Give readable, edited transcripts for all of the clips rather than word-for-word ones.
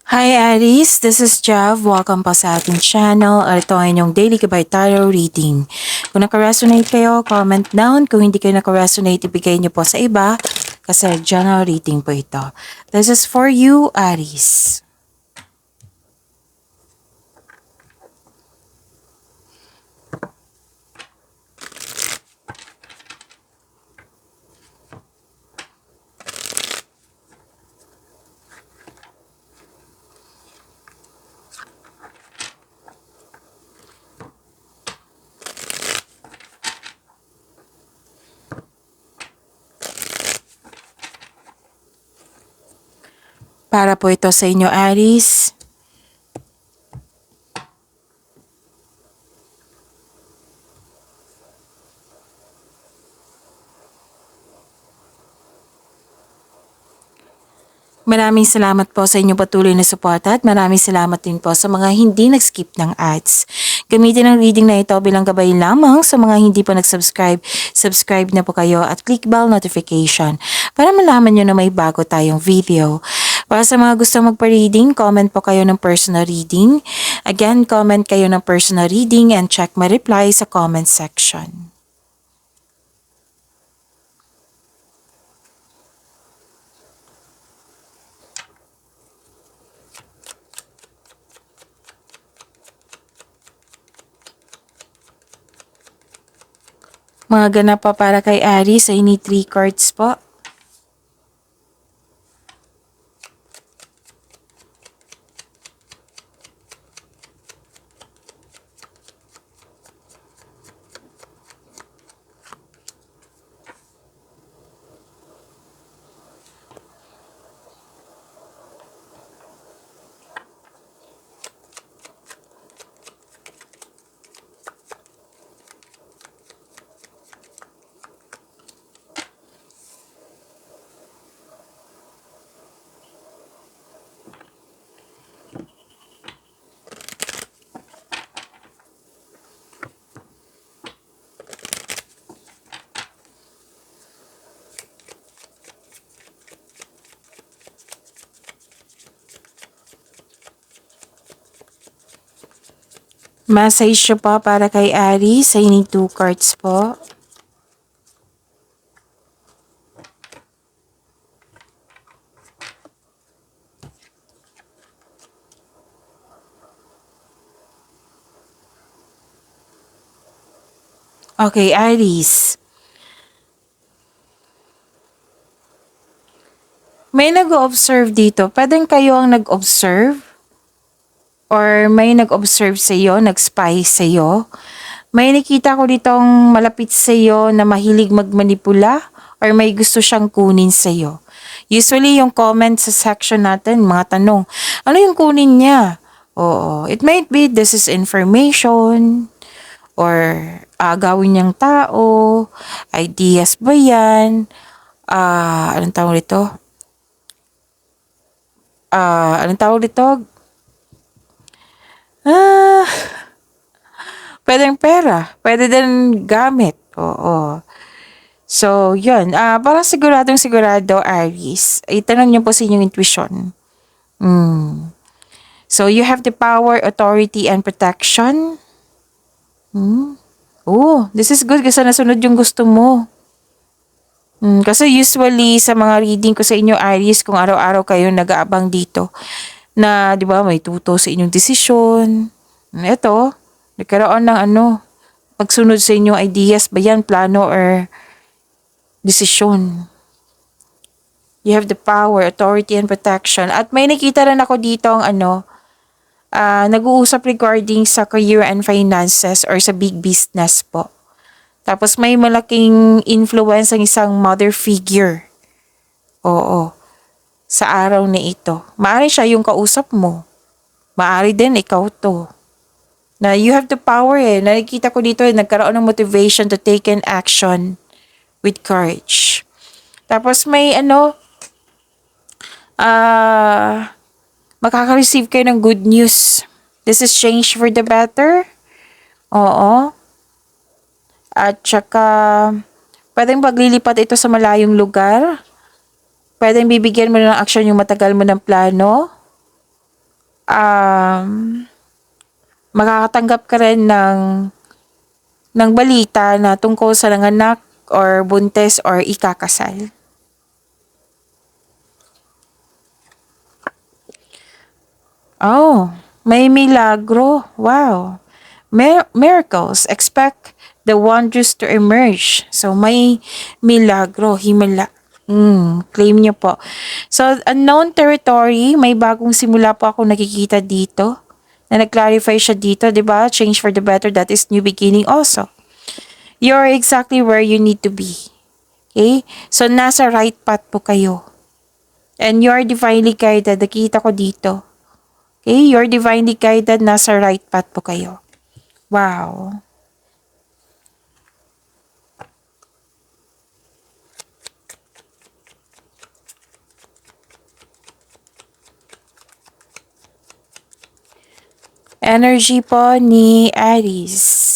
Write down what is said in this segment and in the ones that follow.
Hi Aries, this is Jav. Welcome pa sa ating channel. Ito ay inyong Daily Gabay Tarot Reading. Kung naka-resonate kayo, comment down. Kung hindi kayo naka-resonate, ibigay niyo po sa iba kasi general reading po ito. This is for you, Aries. Para po ito sa inyo, Aries. Maraming salamat po sa inyong patuloy na suporta at maraming salamat din po sa mga hindi nag-skip ng ads. Gamitin ang reading na ito bilang gabay lamang sa mga hindi pa nag-subscribe. Subscribe na po kayo at click bell notification para malaman nyo na may bago tayong video. Para sa mga gusto magpa-reading, comment po kayo ng personal reading. Again, comment kayo ng personal reading and check my reply sa comment section. Mga ganap pa para kay Aries, I need 3 cards po. Message siya pa para kay Aries, I need 2 cards po. Okay, Aries. May nag-observe dito. Pwedeng kayo ang nag-observe? Or may nag-observe sa iyo, nag-spy sa iyo? May nakita ko ditong malapit sa iyo na mahilig magmanipula? Or may gusto siyang kunin sa iyo? Usually yung comment sa section natin, mga tanong, ano yung kunin niya? Oo, it might be this is information, or gawin niyang tao, ideas ba yan? Anong tawag dito? Anong tawag dito? Pwedeng pera, pwede din gamit. Oo. So, yun. Para siguradong sigurado, Aries, itanong niyo po sa inyong intuition. So, you have the power, authority, and protection. Oh, this is good kasi nasunod yung gusto mo. Kasi usually sa mga reading ko sa inyo, Aries, kung araw-araw kayo nag-aabang dito, na, di ba, may tuto sa inyong desisyon. Ito, nagkaroon ng pagsunod sa inyong ideas ba yan, plano or desisyon. You have the power, authority, and protection. At may nakita rin ako dito ang nag-uusap regarding sa career and finances or sa big business po. Tapos may malaking influence ang isang mother figure. Oo. Sa araw na ito. Maari siya yung kausap mo. Maari din ikaw to. Na you have the power Nakikita ko dito nagkaroon ng motivation to take an action with courage. Tapos may makaka-receive kayo ng good news. This is change for the better. Oo. At saka, pwedeng paglilipat ito sa malayong lugar. Pwedeng bibigyan mo ng aksyon yung matagal mo ng plano. um, makakatanggap ka rin ng balita na tungkol sa nanganak or buntis or ikakasal. Oh, may milagro. Wow. Miracles. Expect the wonders to emerge. So, may milagro. Himala. Claim niyo po. So, unknown territory. May bagong simula po ako nakikita dito. Na nag-clarify siya dito, di ba? Change for the better. That is new beginning also. You're exactly where you need to be. Okay? So, nasa right path po kayo. And you're divinely guided. Nakita ko dito. Okay? You're divinely guided. Nasa right path po kayo. Wow. Energy po ni Aries.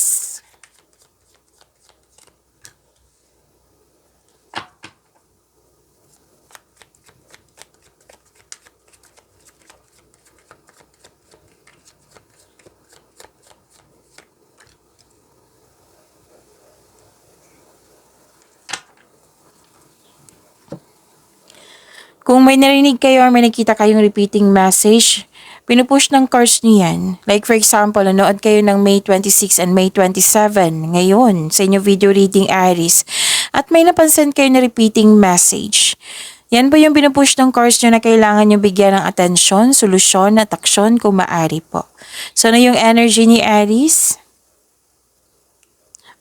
Kung may narinig kayo or may nakita kayong repeating message, pinupush ng cards niyo yan. Like for example, nanood kayo ng May 26 and May 27 ngayon sa inyong video reading Aries. At may napansin kayo na repeating message. Yan po yung pinupush ng cards nyo na kailangan nyo bigyan ng atensyon, solusyon at aksyon kung maaari po. So, ano yung energy ni Aries?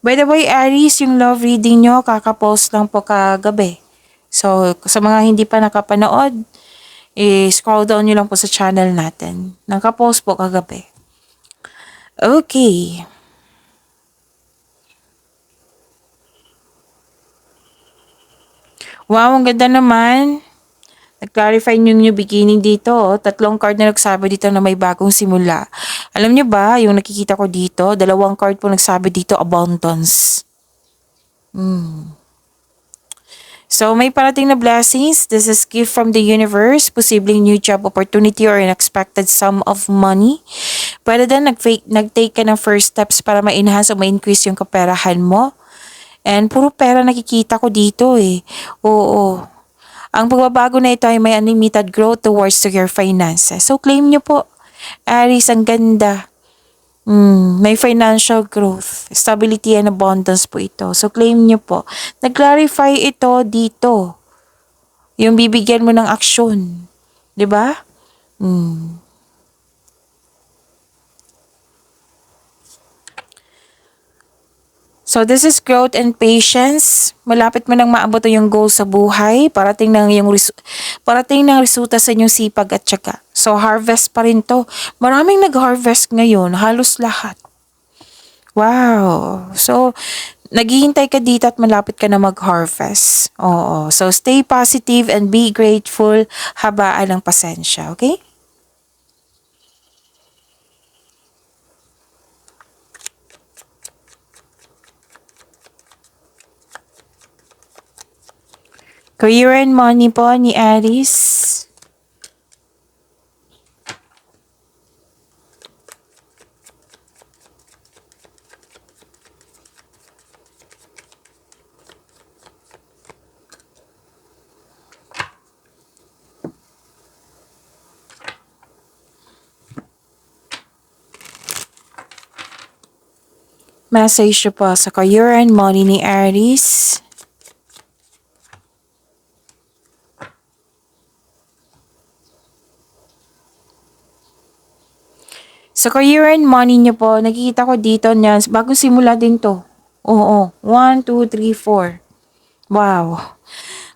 By the way, Aries, yung love reading nyo, kakapost lang po kagabi. So, sa mga hindi pa nakapanood, scroll down nyo lang po sa channel natin. Nakapost po kagabi. Okay. Wow, ang ganda naman. Nag-clarify yung new beginning dito. Tatlong card na nagsabi dito na may bagong simula. Alam nyo ba, yung nakikita ko dito, dalawang card po nagsabi dito, abundance. So, may parating na blessings. This is gift from the universe. Posibleng new job opportunity or unexpected sum of money. Pwede din nag-take ka ng first steps para ma-enhance o ma-increase yung kaperahan mo. And puro pera nakikita ko dito eh. Oo. Ang pagbabago na ito ay may unlimited growth towards to your finances. So, claim nyo po. Aries, ang ganda. May financial growth, stability and abundance po ito. So, claim nyo po. Nag-clarify ito dito. Yung bibigyan mo ng aksyon. 'Di ba? So, this is growth and patience. Malapit mo nang maabot yung goal sa buhay. Parating ng resulta sa inyong sipag at tiyaga. So, harvest pa rin to. Maraming nag-harvest ngayon. Halos lahat. Wow. So, naghihintay ka dito at malapit ka na mag-harvest. Oo. So, stay positive and be grateful. Habaan ng pasensya. Okay? Career and money po ni Aries. Message po sa career and money ni Aries. Sa career and money niyo po, nakikita ko dito niyan, bagong simula din to. Oo, 1, 2, 3, 4. Wow.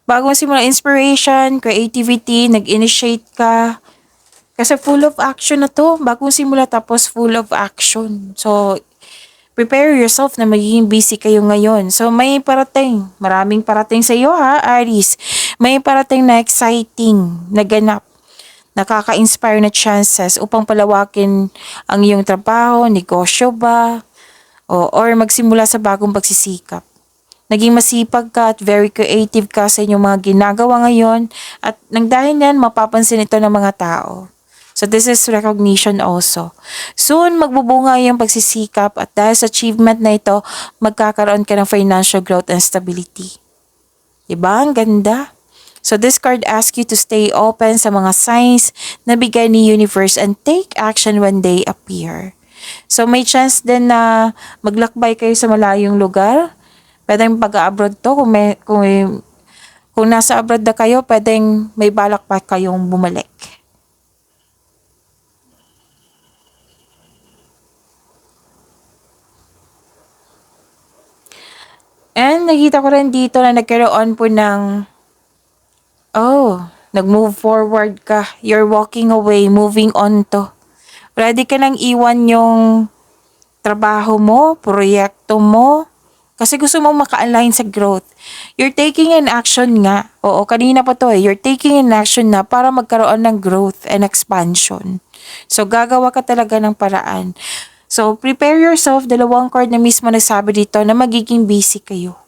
Bagong simula, inspiration, creativity, nag-initiate ka. Kasi full of action na to. Bagong simula tapos full of action. So, prepare yourself na magiging busy kayo ngayon. So, may parating. Maraming parating sa iyo ha, Aries. May parating na exciting, na ganap. Nakaka-inspire na chances upang palawakin ang iyong trabaho, negosyo ba, or magsimula sa bagong pagsisikap. Naging masipag ka at very creative ka sa inyong mga ginagawa ngayon at nang dahil yan, mapapansin ito ng mga tao. So, So this is recognition also. Soon, magbubunga yung pagsisikap at dahil sa achievement na ito, magkakaroon ka ng financial growth and stability. Diba? Ang ganda. So this card asks you to stay open sa mga signs na bigay ni universe and take action when they appear. So may chance din na maglakbay kayo sa malayong lugar. Pwedeng pag-abroad to kung nasa abroad na kayo, pwedeng may balak pa kayong bumalik. And nakita ko rin dito na nagkaroon po ng nag-move forward ka. You're walking away, moving on to. Ready ka nang iwan yung trabaho mo, proyekto mo, kasi gusto mong maka-align sa growth. You're taking an action nga. Oo, kanina pa to eh. You're taking an action na para magkaroon ng growth and expansion. So, gagawa ka talaga ng paraan. So, prepare yourself. Dalawang card na mismo nagsabi dito na magiging busy kayo.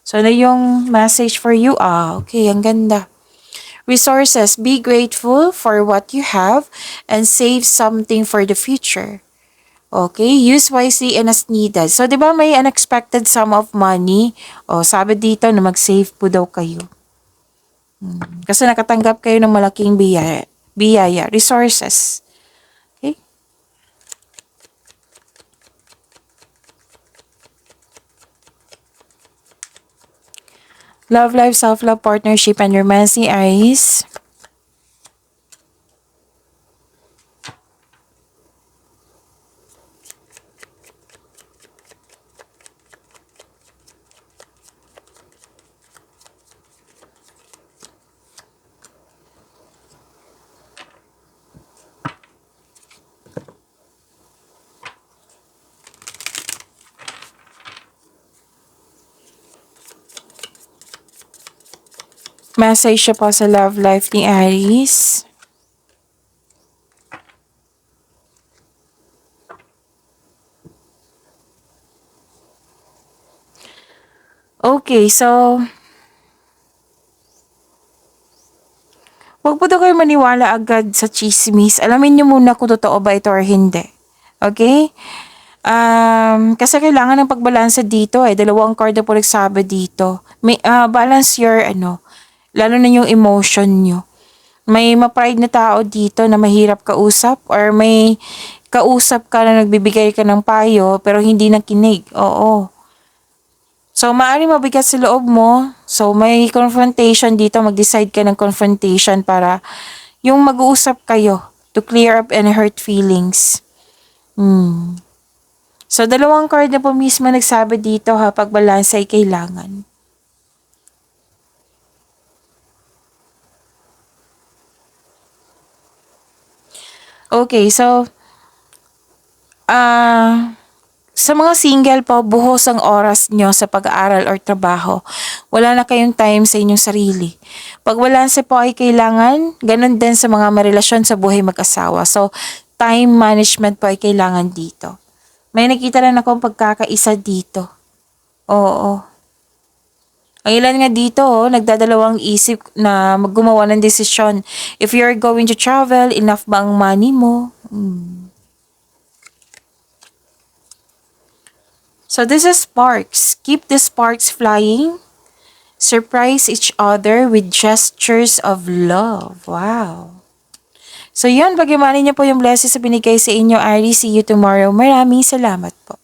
So, ano yung message for you? Okay, ang ganda. Resources, be grateful for what you have and save something for the future. Okay, use wisely and as needed. So, di ba may unexpected sum of money? Sabi dito na mag-save po daw kayo. Kasi nakatanggap kayo ng malaking biyaya, resources. Okay? Love life, self-love, partnership, and romance ni Aries. Message siya po sa love life ni Aries. Okay, so huwag po daw kayo maniwala agad sa chismis. Alamin niyo muna kung totoo ba ito or hindi. Okay? Kasi kailangan ng pagbalansa dito eh. Dalawang card na po nagsabi dito. May, balance your, lalo na yung emotion nyo. May ma-pride na tao dito na mahirap kausap or may kausap ka na nagbibigay ka ng payo pero hindi nakinig. Oo. So, maaari mabigat sa loob mo. So, may confrontation dito. Mag-decide ka ng confrontation para yung mag-uusap kayo to clear up any hurt feelings. So, dalawang card na po mismo nagsabi dito ha, pagbalansa ay kailangan. Okay, so, sa mga single po, buhos ang oras nyo sa pag-aaral or trabaho. Wala na kayong time sa inyong sarili. Pagbalanse po ay kailangan, ganun din sa mga marelasyon sa buhay mag-asawa. So, time management po ay kailangan dito. May nakita rin akong pagkakaisa dito. Oo. Ang ilan nga dito, nagdadalawang isip na maggumawa ng desisyon. If you're going to travel, enough ba ang money mo? So this is sparks. Keep the sparks flying. Surprise each other with gestures of love. Wow. So yun, pag-imanin niyo po yung blessings sa binigay sa inyo, Aries. See you tomorrow. Maraming salamat po.